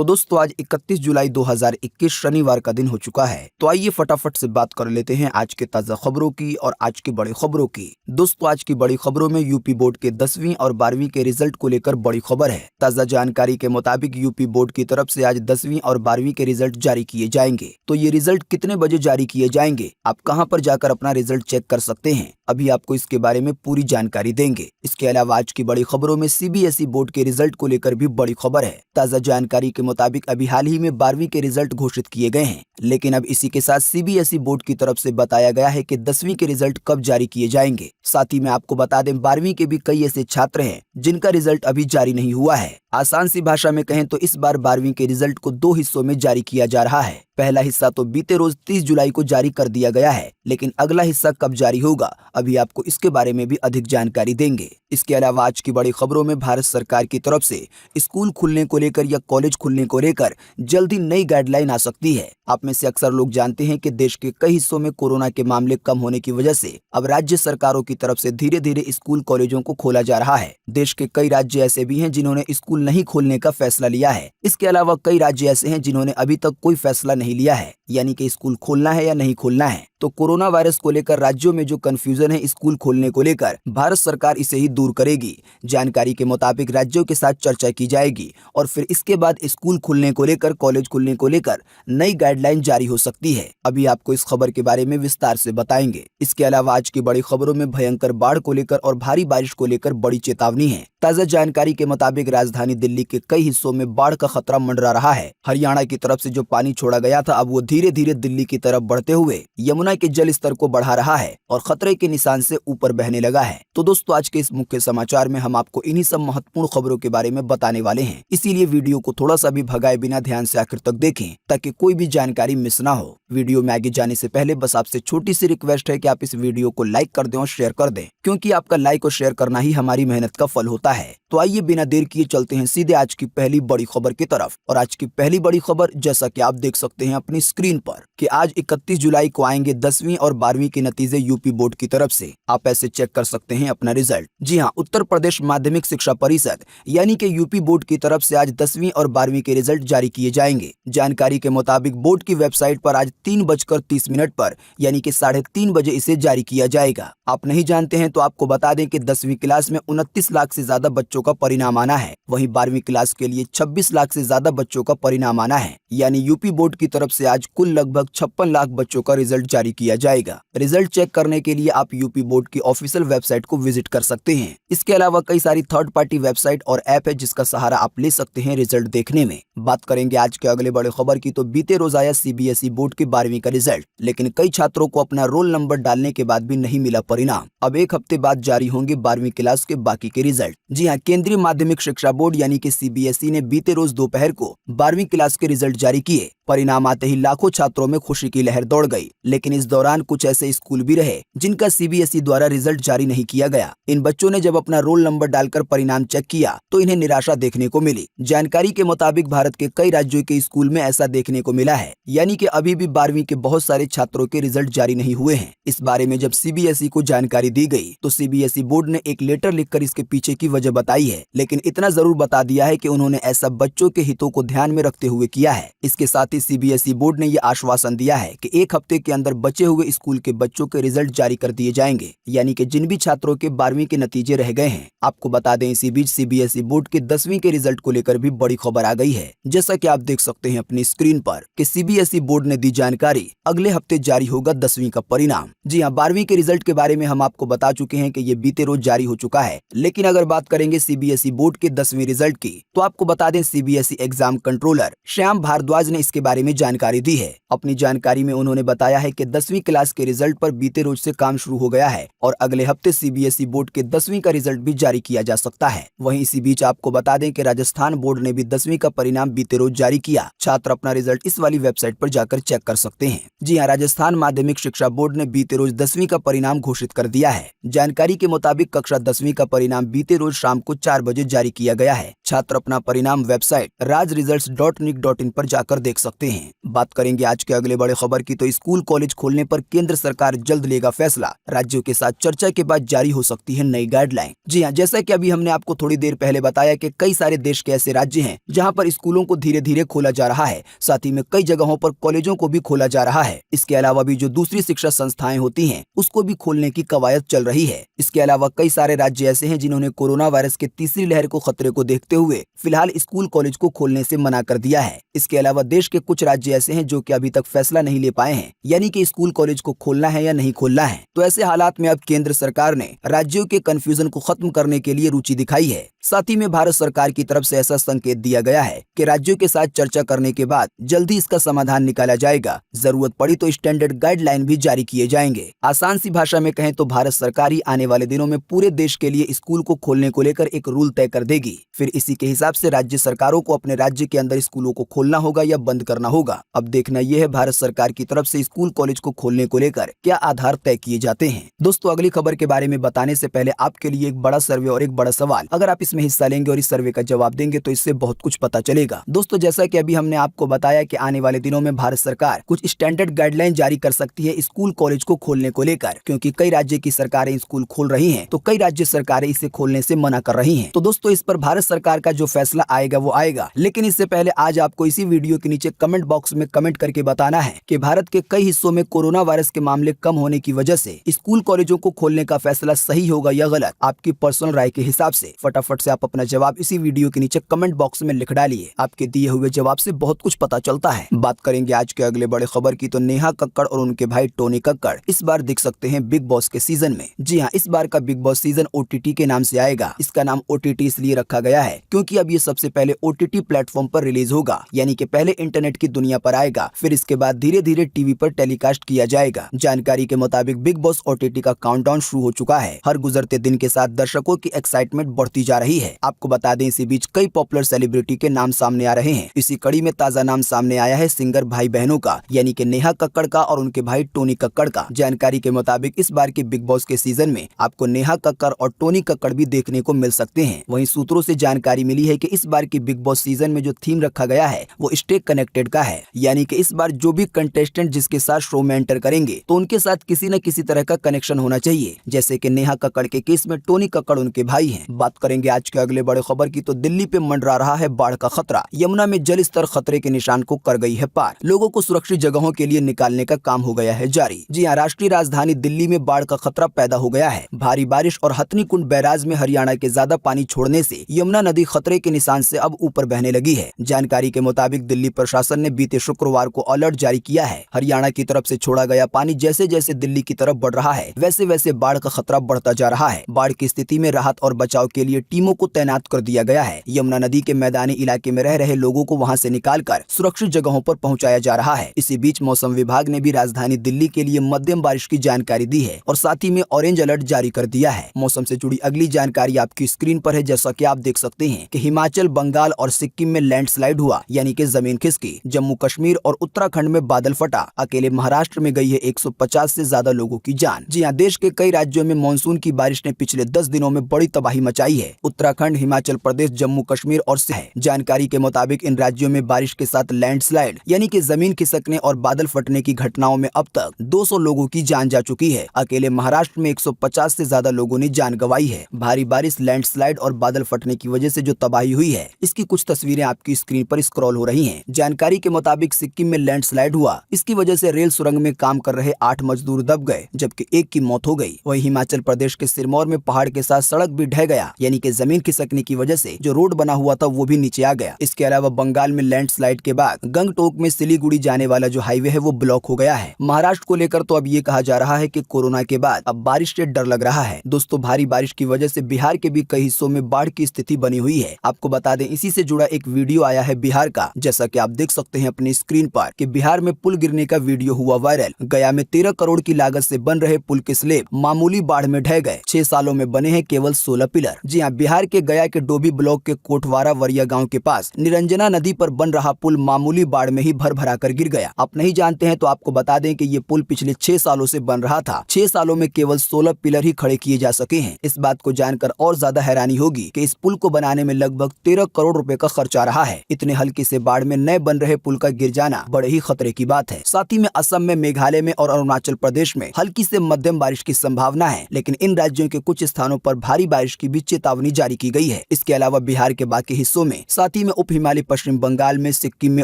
तो दोस्तों आज 31 जुलाई 2021 शनिवार का दिन हो चुका है। तो आइए फटाफट से बात कर लेते हैं आज के ताजा खबरों की और आज की बड़ी खबरों की। दोस्तों आज की बड़ी खबरों में यूपी बोर्ड के 10वीं और 12वीं के रिजल्ट को लेकर बड़ी खबर है। ताजा जानकारी के मुताबिक यूपी बोर्ड की तरफ से आज 10वीं और 12वीं के रिजल्ट जारी किए जाएंगे। तो ये रिजल्ट कितने बजे जारी किए जाएंगे, आप कहां पर जाकर अपना रिजल्ट चेक कर सकते हैं, अभी आपको इसके बारे में पूरी जानकारी देंगे। इसके अलावा आज की बड़ी खबरों में सीबीएसई बोर्ड के रिजल्ट को लेकर भी बड़ी खबर है। ताजा जानकारी के मुताबिक अभी हाल ही में 12वीं के रिजल्ट घोषित किए गए हैं, लेकिन अब इसी के साथ सीबीएसई बोर्ड की तरफ से बताया गया है कि 10वीं के रिजल्ट कब जारी किए जाएंगे। साथ ही मैं आपको बता दें 12वीं के भी कई ऐसे छात्र हैं जिनका रिजल्ट अभी जारी नहीं हुआ है। आसान सी भाषा में कहें तो इस बार 12वीं के रिजल्ट को 2 हिस्सों में जारी किया जा रहा है। पहला हिस्सा तो बीते रोज 30 जुलाई को जारी कर दिया गया है, लेकिन अगला हिस्सा कब जारी होगा अभी आपको इसके बारे में भी अधिक जानकारी देंगे। इसके अलावा आज की बड़ी खबरों में भारत सरकार की तरफ से स्कूल खुलने को लेकर या कॉलेज खुलने को लेकर जल्दी नई गाइडलाइन आ सकती है। आप में से अक्सर लोग जानते हैं कि देश के कई हिस्सों में कोरोना के मामले कम होने की वजह से अब राज्य सरकारों की तरफ से धीरे धीरे स्कूल कॉलेजों को खोला जा रहा है। देश के कई राज्य ऐसे भी हैं जिन्होंने स्कूल नहीं खोलने का फैसला लिया है। इसके अलावा कई राज्य ऐसे हैं जिन्होंने अभी तक कोई फैसला नहीं लिया है, यानी कि स्कूल खोलना है या नहीं खोलना है। तो कोरोना वायरस को लेकर राज्यों में जो कंफ्यूजन है स्कूल खोलने को लेकर, भारत सरकार इसे ही दूर करेगी। जानकारी के मुताबिक राज्यों के साथ चर्चा की जाएगी और फिर इसके बाद स्कूल खुलने को लेकर, कॉलेज खुलने को लेकर नई गाइडलाइन जारी हो सकती है। अभी आपको इस खबर के बारे में विस्तार से बताएंगे। इसके अलावा आज की बड़ी खबरों में भयंकर बाढ़ को लेकर और भारी बारिश को लेकर बड़ी चेतावनी है। ताजा जानकारी के मुताबिक राजधानी दिल्ली के कई हिस्सों में बाढ़ का खतरा मंडरा रहा है। हरियाणा की तरफ से जो पानी छोड़ा गया था अब वो धीरे धीरे दिल्ली की तरफ बढ़ते हुए यमुना के जल स्तर को बढ़ा रहा है और खतरे के निशान से ऊपर बहने लगा है। तो दोस्तों आज के इस मुख्य समाचार में हम आपको इन्हीं सब महत्वपूर्ण खबरों के बारे में बताने वाले हैं, इसीलिए वीडियो को थोड़ा सा भी भगाए बिना ध्यान से आखिर तक देखें ताकि कोई भी जानकारी मिस ना हो। वीडियो में आगे जाने से पहले बस आपसे छोटी सी रिक्वेस्ट है कि आप इस वीडियो को लाइक कर दें और शेयर कर दें, क्योंकि आपका लाइक और शेयर करना ही हमारी मेहनत का फल होता है। तो आइए बिना देर किए चलते हैं सीधे आज की पहली बड़ी खबर की तरफ। और आज की पहली बड़ी खबर, जैसा कि आप देख सकते हैं अपनी स्क्रीन पर, कि आज 31 जुलाई को आएंगे 10वीं और 12वीं के नतीजे यूपी बोर्ड की तरफ से। आप ऐसे चेक कर सकते हैं अपना रिजल्ट। जी हाँ, उत्तर प्रदेश माध्यमिक शिक्षा परिषद यानी कि यूपी बोर्ड की तरफ से आज 10वीं और 12वीं के रिजल्ट जारी किए जाएंगे। जानकारी के मुताबिक बोर्ड की वेबसाइट पर आज 3:30 पर यानी कि 3:30 बजे इसे जारी किया जाएगा। आप नहीं जानते हैं तो आपको बता दें कि 10वीं क्लास में 29 लाख से ज्यादा बच्चों का परिणाम आना है। वहीं 12वीं क्लास के लिए 26 लाख से ज्यादा बच्चों का परिणाम आना है। यानी यूपी बोर्ड की तरफ से आज कुल लगभग 56 लाख बच्चों का रिजल्ट जारी किया जाएगा। रिजल्ट चेक करने के लिए आप यूपी बोर्ड की ऑफिशियल वेबसाइट को विजिट कर सकते हैं। इसके अलावा कई सारी थर्ड पार्टी वेबसाइट और ऐप है जिसका सहारा आप ले सकते हैं रिजल्ट देखने में। बात करेंगे आज के अगले बड़े खबर की, तो बीते रोज आया सीबीएसई बोर्ड के 12वीं का रिजल्ट, लेकिन कई छात्रों को अपना रोल नंबर डालने के बाद भी नहीं मिला परिणाम। अब एक हफ्ते बाद जारी होंगे 12वीं क्लास के बाकी के रिजल्ट। जी हाँ, केंद्रीय माध्यमिक शिक्षा बोर्ड यानी कि सीबीएसई ने बीते रोज दोपहर को 12वीं क्लास के रिजल्ट जारी किए। परिणाम आते ही लाखों छात्रों में खुशी की लहर दौड़ गई, लेकिन इस दौरान कुछ ऐसे स्कूल भी रहे जिनका सीबीएसई द्वारा रिजल्ट जारी नहीं किया गया। इन बच्चों ने जब अपना रोल नंबर डालकर परिणाम चेक किया तो इन्हें निराशा देखने को मिली। जानकारी के मुताबिक भारत के कई राज्यों के स्कूल में ऐसा देखने को मिला है, यानी कि अभी भी 12वीं के बहुत सारे छात्रों के रिजल्ट जारी नहीं हुए हैं। इस बारे में जब सीबीएसई को जानकारी दी गई तो सीबीएसई बोर्ड ने एक लेटर लिखकर इसके पीछे की वजह बताई है, लेकिन इतना जरूर बता दिया है कि उन्होंने ऐसा बच्चों के हितों को ध्यान में रखते हुए किया है। इसके साथ ही सीबीएसई बोर्ड ने यह आश्वासन दिया है कि एक हफ्ते के अंदर बचे हुए स्कूल के बच्चों के रिजल्ट जारी कर दिए जाएंगे, यानी कि जिन भी छात्रों के 12वीं के नतीजे रह गए हैं। आपको बता दें इसी बीच सीबीएसई बोर्ड के 10वीं के रिजल्ट को लेकर भी बड़ी खबर आ गई है। जैसा कि आप देख सकते हैं अपनी स्क्रीन पर कि सीबीएसई बोर्ड ने दी जानकारी, अगले हफ्ते जारी होगा 10वीं का परिणाम। जी हाँ, 12वीं के रिजल्ट के बारे में हम आपको बता चुके हैं कि ये बीते रोज जारी हो चुका है, लेकिन अगर बात करेंगे सीबीएसई बोर्ड के 10वीं रिजल्ट की तो आपको बता दें CBSE exam controller Shyam Bhardwaj ने इसके बारे में जानकारी दी है। अपनी जानकारी में उन्होंने बताया है कि 10वीं क्लास के रिजल्ट पर बीते रोज से काम शुरू हो गया है और अगले हफ्ते सीबीएसई बोर्ड के 10वीं का रिजल्ट भी जारी किया जा सकता है। वहीं इसी बीच आपको बता दें कि राजस्थान बोर्ड ने भी 10वीं का परिणाम बीते रोज जारी किया। छात्र अपना रिजल्ट इस वाली वेबसाइट पर जाकर चेक कर सकते हैं। जी हाँ, राजस्थान माध्यमिक शिक्षा बोर्ड ने बीते रोज 10वीं का परिणाम घोषित कर दिया है। जानकारी के मुताबिक कक्षा 10वीं का परिणाम बीते रोज शाम को 4 बजे जारी किया गया है। छात्र अपना परिणाम वेबसाइट rajresults.nic.in पर जाकर देख सकते हैं। बात करेंगे आज के अगले बड़े खबर की, तो स्कूल कॉलेज खोलने पर केंद्र सरकार जल्द लेगा फैसला। राज्यों के साथ चर्चा के बाद जारी हो सकती है नई गाइडलाइन। जी हाँ, जैसा कि अभी हमने आपको थोड़ी देर पहले बताया कि कई सारे देश के ऐसे राज्य हैं जहां पर स्कूलों को धीरे धीरे खोला जा रहा है, साथ ही में कई जगहों पर कॉलेजों को भी खोला जा रहा है। इसके अलावा भी जो दूसरी शिक्षा संस्थाएं होती हैं उसको भी खोलने की कवायद चल रही है। इसके अलावा कई सारे राज्य ऐसे हैं जिन्होंने कोरोना वायरस के तीसरी लहर को खतरे को देखते हुए फिलहाल स्कूल कॉलेज को खोलने से मना कर दिया है। इसके अलावा देश के कुछ राज्य ऐसे हैं जो कि अभी तक फैसला नहीं ले पाए हैं, यानी कि स्कूल कॉलेज को खोलना है या नहीं खोलना है। तो ऐसे हालात में अब केंद्र सरकार ने राज्यों के कंफ्यूजन को खत्म करने के लिए रुचि दिखाई है। साथ ही में भारत सरकार की तरफ से ऐसा संकेत दिया गया है कि राज्यों के साथ चर्चा करने के बाद जल्दी इसका समाधान निकाला जाएगा। जरूरत पड़ी तो स्टैंडर्ड गाइडलाइन भी जारी किए जाएंगे। आसान सी भाषा में कहें तो भारत सरकार ही आने वाले दिनों में पूरे देश के लिए स्कूल को खोलने को लेकर एक रूल तय कर देगी। फिर इसी के हिसाब से राज्य सरकारों को अपने राज्य के अंदर स्कूलों को खोलना होगा या बंद करना होगा। अब देखना यह है भारत सरकार की तरफ से स्कूल कॉलेज को खोलने को लेकर क्या आधार तय किए जाते हैं। दोस्तों, अगली खबर के बारे में बताने से पहले आपके लिए एक बड़ा सर्वे और एक बड़ा सवाल। अगर आप इसमें हिस्सा लेंगे और इस सर्वे का जवाब देंगे तो इससे बहुत कुछ पता चलेगा। दोस्तों, जैसा कि अभी हमने आपको बताया कि आने वाले दिनों में भारत सरकार कुछ स्टैंडर्ड गाइडलाइन जारी कर सकती है स्कूल कॉलेज को खोलने को लेकर, क्योंकि कई राज्य की सरकारें स्कूल खोल रही हैं तो कई राज्य सरकारें इसे खोलने से मना कर रही हैं। तो दोस्तों, इस पर भारत सरकार का जो फैसला आएगा वो आएगा, लेकिन इससे पहले आज आपको इसी वीडियो के नीचे कमेंट बॉक्स में कमेंट करके बताना है कि भारत के कई हिस्सों में कोरोना वायरस के मामले कम होने की वजह से स्कूल कॉलेजों को खोलने का फैसला सही होगा या गलत। आपकी पर्सनल राय के हिसाब से फटाफट से आप अपना जवाब इसी वीडियो के नीचे कमेंट बॉक्स में लिख डालिए। आपके दिए हुए जवाब से बहुत कुछ पता चलता है। बात करेंगे आज के अगले बड़े खबर की, तो नेहा कक्कड़ और उनके भाई टोनी कक्कड़ इस बार दिख सकते हैं बिग बॉस के सीजन में। जी हाँ, इस बार का बिग बॉस सीजन OTT के नाम से आएगा। इसका नाम OTT इसलिए रखा गया है क्योंकि अब ये सबसे पहले OTT प्लेटफॉर्म पर रिलीज होगा, यानी कि पहले इंटरनेट की दुनिया पर आएगा, फिर इसके बाद धीरे धीरे टीवी पर टेलीकास्ट किया जाएगा। जानकारी के मुताबिक बिग बॉस OTT का काउंटडाउन शुरू हो चुका है। हर गुजरते दिन के साथ दर्शकों की एक्साइटमेंट बढ़ती जा रही है। आपको बता दें, इसी बीच कई पॉपुलर सेलिब्रिटी के नाम सामने आ रहे हैं। इसी कड़ी में ताजा नाम सामने आया है सिंगर भाई बहनों का, यानी कि नेहा कक्कड़ का और उनके भाई टोनी कक्कड़ का। जानकारी के मुताबिक इस बार के बिग बॉस के सीजन में आपको नेहा कक्कड़ और टोनी कक्कड़ भी देखने को मिल सकते हैं। वहीं सूत्रों से जानकारी मिली है कि इस बार की बिग बॉस सीजन में जो थीम रखा गया है वो स्टे कनेक्टेड का है, यानी कि इस बार जो भी कंटेस्टेंट जिसके साथ शो में एंटर करेंगे तो उनके साथ किसी न किसी तरह का कनेक्शन होना चाहिए। जैसे कि नेहा कक्कड़ के केस में टोनी कक्कड़ उनके भाई हैं। बात करेंगे आज के अगले बड़े खबर की, तो दिल्ली पे मंडरा रहा है बाढ़ का खतरा। यमुना में जल स्तर खतरे के निशान को कर गई है पार। लोगों को सुरक्षित जगहों के लिए निकालने का काम हो गया है जारी। जी हाँ, राष्ट्रीय राजधानी दिल्ली में बाढ़ का खतरा पैदा हो गया है। भारी बारिश और हथनी कुंड बैराज में हरियाणा के ज्यादा पानी छोड़ने से यमुना नदी खतरे के निशान से अब ऊपर बहने लगी है। जानकारी के मुताबिक दिल्ली प्रशासन ने बीते शुक्रवार को अलर्ट जारी किया है। हरियाणा की तरफ से छोड़ा गया पानी जैसे जैसे दिल्ली की तरफ बढ़ रहा है वैसे वैसे बाढ़ का खतरा बढ़ता जा रहा है। बाढ़ की स्थिति में राहत और बचाव के लिए टीमों को तैनात कर दिया गया है। यमुना नदी के मैदानी इलाके में रह रहे लोगों को वहां से निकालकर सुरक्षित जगहों पर पहुंचाया जा रहा है। इसी बीच मौसम विभाग ने भी राजधानी दिल्ली के लिए मध्यम बारिश की जानकारी दी है और साथ ही में ऑरेंज अलर्ट जारी कर दिया है। मौसम से जुड़ी अगली जानकारी आपकी स्क्रीन पर है। जैसा कि आप देख सकते हैं कि हिमाचल, बंगाल और सिक्किम में लैंडस्लाइड हुआ, यानी कि जमीन खिसकी। जम्मू कश्मीर और उत्तराखंड में बादल फटा। अकेले महाराष्ट्र में गई है 150 से ज्यादा लोगों की जान। जी हाँ, देश के कई राज्यों में मानसून की बारिश ने पिछले 10 दिनों में बड़ी तबाही मचाई है। उत्तराखंड, हिमाचल प्रदेश, जम्मू कश्मीर और जानकारी के मुताबिक इन राज्यों में बारिश के साथ लैंडस्लाइड यानी कि जमीन खिसकने और बादल फटने की घटनाओं में अब तक 200 लोगों की जान जा चुकी है। अकेले महाराष्ट्र में 150 से ज्यादा लोगों ने जान गंवाई है। भारी बारिश, लैंडस्लाइड और बादल फटने की वजह से जो तबाही हुई है इसकी कुछ तस्वीरें आपकी स्क्रीन पर स्क्रॉल हो रही हैं। जानकारी के मुताबिक सिक्किम में लैंडस्लाइड हुआ। इसकी वजह से रेल सुरंग में काम कर रहे 8 मजदूर दब गए, जबकि एक की मौत हो गई। वहीं हिमाचल प्रदेश के सिरमौर में पहाड़ के साथ सड़क भी ढह गया, यानी कि जमीन खिसकने की वजह से जो रोड बना हुआ था वो भी नीचे आ गया। इसके अलावा बंगाल में लैंडस्लाइड के बाद गंगटोक में सिलीगुड़ी जाने वाला जो हाईवे है वो ब्लॉक हो गया है। महाराष्ट्र को लेकर तो अब ये कहा जा रहा है कि कोरोना के बाद अब बारिश से डर लग रहा है। दोस्तों, भारी बारिश की वजह से बिहार के भी कई हिस्सों में बाढ़ की स्थिति बनी हुई है। आपको बता दें, इसी से जुड़ा एक वीडियो आया है बिहार का। जैसा कि आप देख सकते हैं अपनी स्क्रीन पर कि बिहार में पुल गिरने का वीडियो हुआ वायरल। गया में 13 करोड़ की लागत से बन रहे पुल के स्लेब मामूली बाढ़ में ढह गए। 6 सालों में बने हैं केवल 16 पिलर। जी हाँ, बिहार के गया के डोभी ब्लॉक के कोटवारा वरिया गांव के पास निरंजना नदी पर बन रहा पुल मामूली बाढ़ में ही भर भरा कर गिर गया। आप नहीं जानते हैं तो आपको बता दें कि ये पुल पिछले 6 सालों से बन रहा था। 6 सालों में केवल 16 पिलर ही खड़े किए जा सके हैं। इस बात को जानकर और ज्यादा हैरानी होगी कि इस पुल को बनाने में लगभग 13 करोड़ रुपए का खर्च आ रहा है। इतने हल्के से बाढ़ में नए बन रहे पुल का गिर जाना बड़े ही खतरे की बात है। साथ ही में असम में, मेघालय में और अरुणाचल प्रदेश में हल्की से मध्यम बारिश की संभावना है, लेकिन इन राज्यों के कुछ स्थानों पर भारी बारिश की भी चेतावनी जारी की गई है। इसके अलावा बिहार के बाकी हिस्सों में, साथ ही में उप हिमालय पश्चिम बंगाल में, सिक्किम में,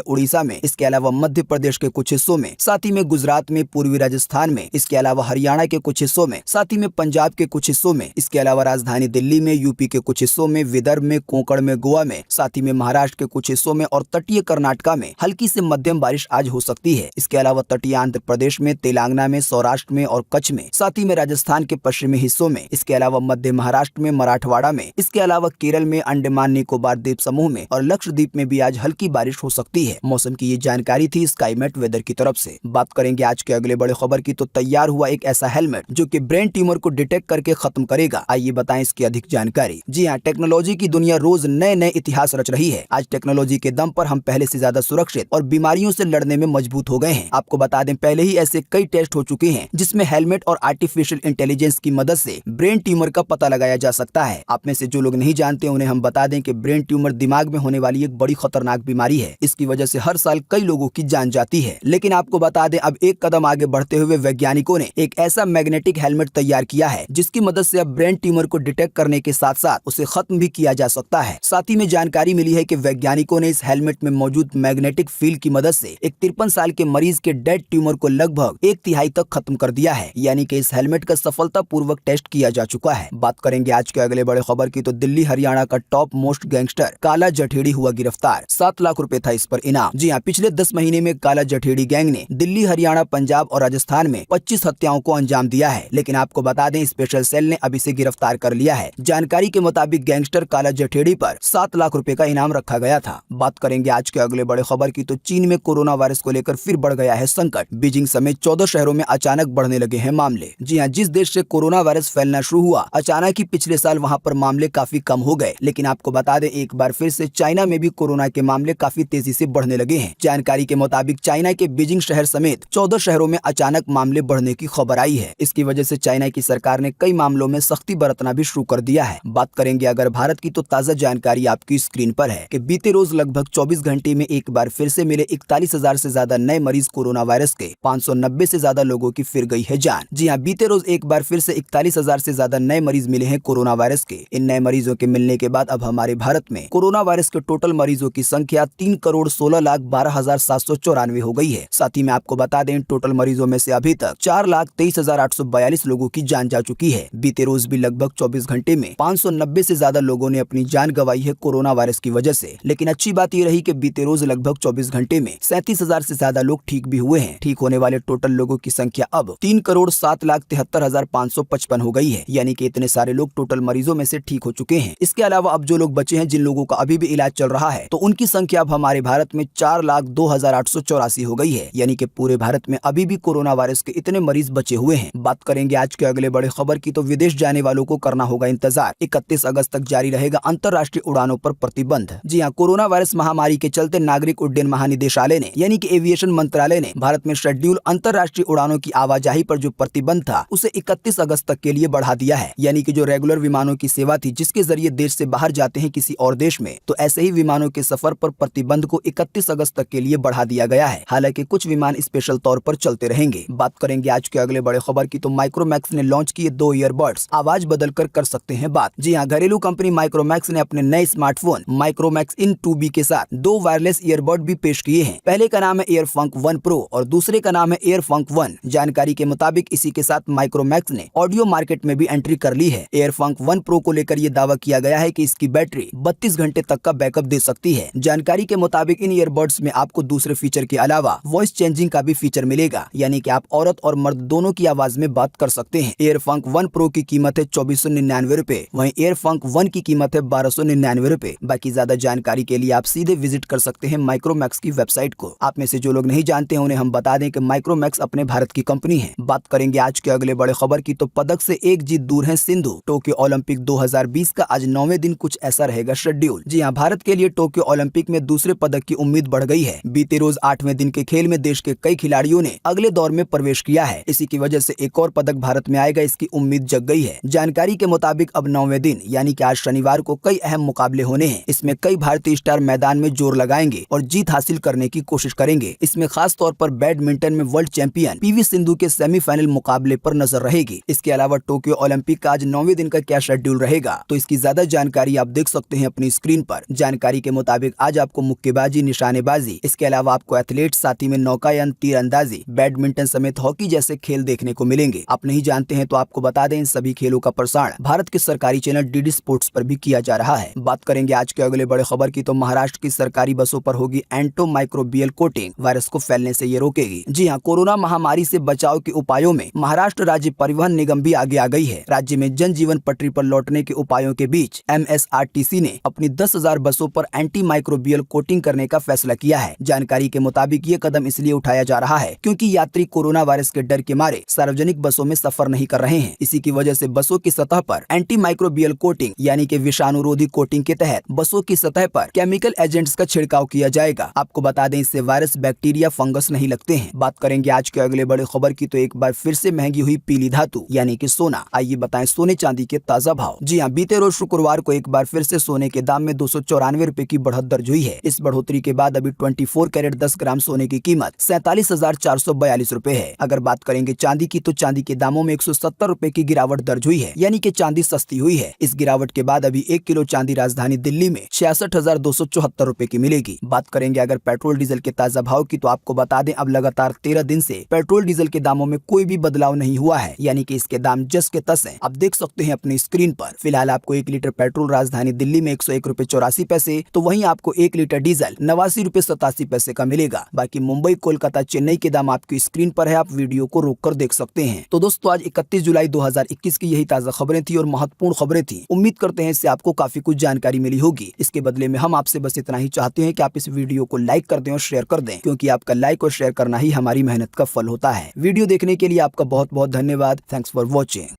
उड़ीसा में, इसके अलावा मध्य प्रदेश के कुछ हिस्सों में, साथ ही में गुजरात में, पूर्वी राजस्थान में, इसके अलावा हरियाणा के कुछ हिस्सों में, साथ ही में पंजाब के कुछ हिस्सों में, इसके अलावा राजधानी दिल्ली में, यूपी के कुछ हिस्सों में, विदर्भ में, कोंकण में, गोवा में, साथ ही में महाराष्ट्र के कुछ हिस्सों में और तटीय कर्नाटका में हल्की से मध्यम बारिश आज हो सकती है। इसके अलावा तटीय आंध्र प्रदेश में, तेलंगाना में, सौराष्ट्र में और कच्छ में, साथ ही में राजस्थान के पश्चिमी हिस्सों में, इसके अलावा मध्य महाराष्ट्र में, मराठवाड़ा में, इसके अलावा केरल में, अंडमान निकोबार द्वीप समूह में और लक्षद्वीप में भी आज हल्की बारिश हो सकती है। मौसम की ये जानकारी थी स्काईमेट वेदर की तरफ से। बात करेंगे आज के अगले बड़े खबर की, तो तैयार हुआ एक ऐसा हेलमेट जो कि ब्रेन ट्यूमर को डिटेक्ट करके खत्म करेगा। आइए बताएं इसकी अधिक जानकारी। जी हाँ, टेक्नोलॉजी की दुनिया रोज नए नए इतिहास रच रही है। आज टेक्नोलॉजी के दम पर हम पहले से ज्यादा सुरक्षित और बीमारियों से लड़ने में मजबूत हो गए हैं। आपको बता दें, पहले ही ऐसे कई टेस्ट हो चुके हैं जिसमें हेलमेट और आर्टिफिशियल इंटेलिजेंस की मदद से ब्रेन ट्यूमर का पता लगाया जा सकता है। आप में से जो लोग नहीं जानते उन्हें हम बता दें कि ब्रेन ट्यूमर दिमाग में होने वाली एक बड़ी खतरनाक बीमारी है। इसकी वजह से हर साल कई लोगों की जान जाती है। लेकिन आपको बता दें, अब एक कदम आगे बढ़ते हुए वैज्ञानिकों ने एक ऐसा मैग्नेटिक हेलमेट तैयार किया है जिसकी मदद से अब ब्रेन ट्यूमर को डिटेक्ट करने के साथ साथ उसे खत्म भी किया जा सकता है। साथ ही में जानकारी मिली है कि वैज्ञानिकों ने इस हेलमेट में मौजूद मैग्नेटिक फील्ड की मदद से एक 53 साल के मरीज के डेड ट्यूमर को लगभग 1/3 तक खत्म कर दिया है। यानी कि इस हेलमेट का सफलतापूर्वक टेस्ट किया जा चुका है। बात करेंगे आज के अगले बड़े खबर की, तो दिल्ली हरियाणा का टॉप मोस्ट गैंगस्टर काला जठेड़ी हुआ गिरफ्तार। 7 लाख रुपए था इस पर इनाम। जी हाँ, पिछले 10 महीने में काला जठेड़ी गैंग ने दिल्ली, हरियाणा, पंजाब और राजस्थान में 25 हत्याओं को अंजाम दिया है। लेकिन आपको बता दें, स्पेशल सेल ने अब इसे गिरफ्तार कर लिया है। जानकारी के मुताबिक गैंगस्टर काला जठेड़ी पर 7 लाख रुपए का इनाम रखा गया था। बात करेंगे आज के अगले बड़े खबर की, तो चीन में कोरोना वायरस को लेकर फिर बढ़ गया है संकट। बीजिंग समेत 14 शहरों में अचानक बढ़ने लगे हैं मामले। जी हाँ, जिस देश से कोरोना वायरस फैलना शुरू हुआ, अचानक ही पिछले साल वहां पर मामले काफी कम हो गए। लेकिन आपको बता दें, एक बार फिर से चाइना में भी कोरोना के मामले काफी तेजी से बढ़ने लगे हैं। जानकारी के मुताबिक चाइना के बीजिंग शहर समेत 14 शहरों में अचानक मामले बढ़ने की खबर आई है। इसकी वजह से चाइना की सरकार ने कई मामलों में सख्ती बरतना भी शुरू कर दिया है। बात करेंगे अगर भारत की, तो ताजा जानकारी आपकी स्क्रीन पर है कि बीते रोज लगभग 24 घंटे में एक बार फिर से मिले 41,000 से ज्यादा नए मरीज कोरोना वायरस के। 590 से ज्यादा लोगों की फिर गई है जान। जी हाँ, बीते रोज एक बार फिर से 41,000 से ज्यादा नए मरीज मिले हैं कोरोना वायरस के। इन नए मरीजों के मिलने के बाद अब हमारे भारत में कोरोना वायरस के टोटल मरीजों की संख्या 3,16,12,794 हो गई है। साथ ही में आपको बता दें, टोटल मरीजों में से अभी तक 4,23,842 लोगों की जान जा चुकी है। बीते रोज भी लगभग 24 घंटे में 590 से ज्यादा लोगों ने अपनी जान गंवाई है कोरोना वायरस की वजह से। लेकिन अच्छी बात यह रही कि बीते रोज लगभग 24 घंटे में 37,000 से ज्यादा लोग ठीक भी हुए हैं। ठीक होने वाले टोटल लोगों की संख्या अब 3,07,73,555 हो गई है। यानी कि इतने सारे लोग टोटल मरीजों में से ठीक हो चुके हैं। इसके अलावा अब जो लोग बचे हैं, जिन लोगों का अभी भी इलाज चल रहा है, तो उनकी संख्या अब हमारे भारत में 4,02,884 हो गई है। यानी कि पूरे भारत में अभी भी कोरोना वायरस के इतने मरीज बचे हुए हैं। बात करेंगे आज के अगले बड़े खबर की, तो विदेश जाने वालों को करना होगा इंतजार। 31 अगस्त तक जारी रहेगा अंतर्राष्ट्रीय उड़ानों पर प्रतिबंध। जी हाँ, कोरोना वायरस महामारी के चलते नागरिक उड्डयन महानिदेशालय ने, यानी कि एविएशन मंत्रालय ने भारत में शेड्यूल अंतर्राष्ट्रीय उड़ानों की आवाजाही पर जो प्रतिबंध था, उसे 31 अगस्त तक के लिए बढ़ा दिया है। यानी कि जो रेगुलर विमानों की सेवा थी, जिसके जरिए देश से बाहर जाते हैं किसी और देश में, तो ऐसे ही विमानों के सफर पर प्रतिबंध को 31 अगस्त तक के लिए बढ़ा दिया गया है। हालांकि कुछ विमान स्पेशल तौर पर चलते रहेंगे। बात करेंगे आज के अगले बड़े खबर की, तो माइक्रोमैक्स ने लॉन्च किए 2 ईयरबड्स, आवाज बदलकर कर सकते हैं बात। जी हाँ, घरेलू कंपनी माइक्रोमैक्स ने अपने नए स्मार्टफोन माइक्रोमैक्स इन 2B के साथ 2 वायरलेस ईयरबड भी पेश किए हैं। पहले का नाम है एयरफंक 1 प्रो और दूसरे का नाम है एयरफंक 1। जानकारी के मुताबिक इसी के साथ माइक्रोमैक्स ने ऑडियो मार्केट में भी एंट्री कर ली है। एयरफंक 1 प्रो को लेकर यह दावा किया गया है कि इसकी बैटरी 32 घंटे तक का बैकअप दे सकती है। जानकारी के मुताबिक इन ईयरबड्स में आपको दूसरे फीचर के अलावा वॉइस चेंजिंग का भी फीचर मिलेगा। यानी कि आप औरत और मर्द दोनों की आवाज में बात कर सकते हैं। एयरफंक 1 प्रो की कीमत है 2499 रुपए, वहीं एयरफंक 1 की कीमत है 1299 रुपए। बाकी ज्यादा जानकारी के लिए आप सीधे विजिट कर सकते हैं माइक्रोमैक्स की वेबसाइट को। आप में से जो लोग नहीं जानते हैं, उन्हें हम बता दें कि माइक्रोमैक्स अपने भारत की कंपनी है। बात करेंगे आज के अगले बड़े खबर की, तो पदक से एक जीत दूर है सिंधु। टोक्यो ओलंपिक 2020 का आज 9वें दिन कुछ ऐसा रहेगा शेड्यूल। जी हाँ, भारत के लिए टोक्यो ओलंपिक में दूसरे पदक की उम्मीद बढ़ गई है। बीते रोज 8वें दिन के खेल में देश के कई खिलाड़ियों ने अगले दौर में प्रवेश किया है। इसी की वजह से एक और पदक भारत में आएगा, इसकी उम्मीद जग गई है। जानकारी के मुताबिक अब 9वें दिन यानी कि आज शनिवार को कई अहम मुकाबले होने हैं। इसमें कई भारतीय स्टार मैदान में जोर लगाएंगे और जीत हासिल हासिल करने की कोशिश करेंगे। इसमें खास तौर पर बैडमिंटन में वर्ल्ड चैंपियन पीवी सिंधु के सेमीफाइनल मुकाबले पर नजर रहेगी। इसके अलावा टोक्यो ओलंपिक का आज 9वें दिन का क्या शेड्यूल रहेगा, तो इसकी ज्यादा जानकारी आप देख सकते हैं अपनी स्क्रीन पर। जानकारी के मुताबिक आज आपको मुक्केबाजी, निशानेबाजी, इसके अलावा आपको एथलीट, साथ ही में नौकायन, तीरंदाजी, बैडमिंटन समेत हॉकी जैसे खेल देखने को मिलेंगे। आप नहीं जानते हैं तो आपको बता दें, इन सभी खेलों का प्रसारण भारत के सरकारी चैनल डीडी स्पोर्ट्स पर भी किया जा रहा है। बात करेंगे आज के अगले बड़े खबर की, तो महाराष्ट्र की सरकारी बसों पर होगी एंटीमाइक्रोबियल कोटिंग, वायरस को फैलने से ये रोकेगी। जी हाँ, कोरोना महामारी से बचाव के उपायों में महाराष्ट्र राज्य परिवहन निगम भी आगे आ गई है। राज्य में जनजीवन पटरी पर लौटने के उपायों के बीच MSRTC ने अपनी 10,000 बसों पर एंटीमाइक्रोबियल कोटिंग करने का फैसला किया है। जानकारी के मुताबिक ये कदम इसलिए उठाया जा रहा है क्योंकि यात्री कोरोना वायरस के डर के मारे सार्वजनिक बसों में सफर नहीं कर रहे हैं। इसी की वजह से बसों की सतह पर एंटीमाइक्रोबियल कोटिंग यानी कि विषाणुरोधी कोटिंग के तहत बसों की सतह पर केमिकल एजेंट्स का छिड़काव किया जाएगा। आपको बता दें, इससे वायरस, बैक्टीरिया, फंगस नहीं लगते हैं। बात करेंगे आज के अगले बड़े खबर की, तो एक बार फिर से महंगी हुई पीली धातु यानी कि सोना। आइए बताएं सोने चांदी के ताजा भाव। जी हाँ, बीते रोज शुक्रवार को एक बार फिर से सोने के दाम में 294 रुपए की बढ़त दर्ज हुई है। इस बढ़ोतरी के बाद अभी 24 कैरेट 10 ग्राम सोने की कीमत 47,442 रुपए है। अगर बात करेंगे चांदी की, तो चांदी के दामों में 170 रुपए की गिरावट दर्ज हुई है, यानी कि चांदी सस्ती हुई है। इस गिरावट के बाद अभी 1 किलो चांदी राजधानी दिल्ली में 66,274 रुपए की मिलेगी। बात करेंगे अगर पेट्रोल डीजल के ताजा भाव की, तो आपको बता दें, अब लगातार 13 दिन से पेट्रोल डीजल के दामों में कोई भी बदलाव नहीं हुआ है, यानी कि इसके दाम जस के तस हैं। आप देख सकते हैं अपनी स्क्रीन पर। फिलहाल आपको 1 लीटर पेट्रोल राजधानी दिल्ली में 101 रुपए 84 पैसे, तो वहीं आपको 1 लीटर डीजल 89 रुपए 87 पैसे का मिलेगा। बाकी मुंबई, कोलकाता, चेन्नई के दाम आपकी स्क्रीन पर है, आप वीडियो को रोककर देख सकते हैं। तो दोस्तों, आज 31 जुलाई 2021 की यही ताजा खबरें थी और महत्वपूर्ण खबरें थी। उम्मीद करते हैं इससे आपको काफी कुछ जानकारी मिली होगी। इसके बदले में हम आपसे बस इतना ही चाहते हैं कि आप इस वीडियो को लाइक कर दें और शेयर कर दें, क्योंकि आपका लाइक और शेयर करना ही हमारी मेहनत का फल होता है। वीडियो देखने के लिए आपका बहुत बहुत धन्यवाद। Thanks for watching.